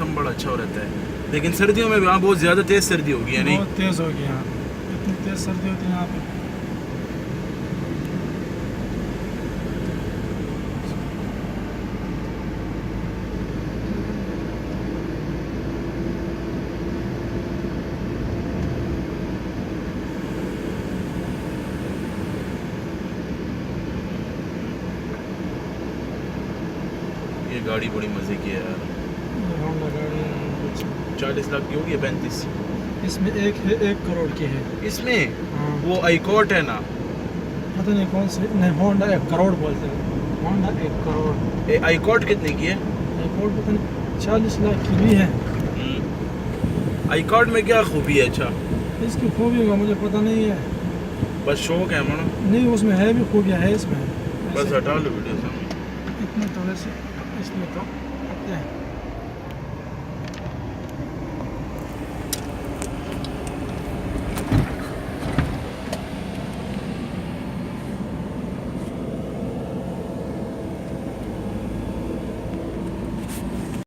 मौसम बड़ा अच्छा हो रहता है, लेकिन सर्दियों में वहाँ बहुत ज़्यादा तेज़ सर्दी होगी है नहीं? बहुत तेज़ होगी यहाँ, इतनी तेज़ सर्दी होती है यहाँ पे। ये गाड़ी बड़ी मज़े की है यार। ये होंडा गाड़ी है। 40 लाख की होगी या 35? इसमें एक है, 1 करोड़ की है। इसमें हाँ, वो आईकोर्ट है ना? पता नहीं कौन से, नहीं होंडा 1 करोड़ बोलते हैं, होंडा 1 करोड़। आईकोर्ट कितने की है? आईकोर्ट पता नहीं 40 लाख की भी है। आईकोर्ट में क्या खूबी है? अच्छा, इसकी खूबी का मुझे पता नहीं है। बस शौक है मना। नहीं, उसमें है भी खूबियाँ है इसमें। बस हटा लो वीडियो से। इतने तो वैसे इसमें तो आते हैं।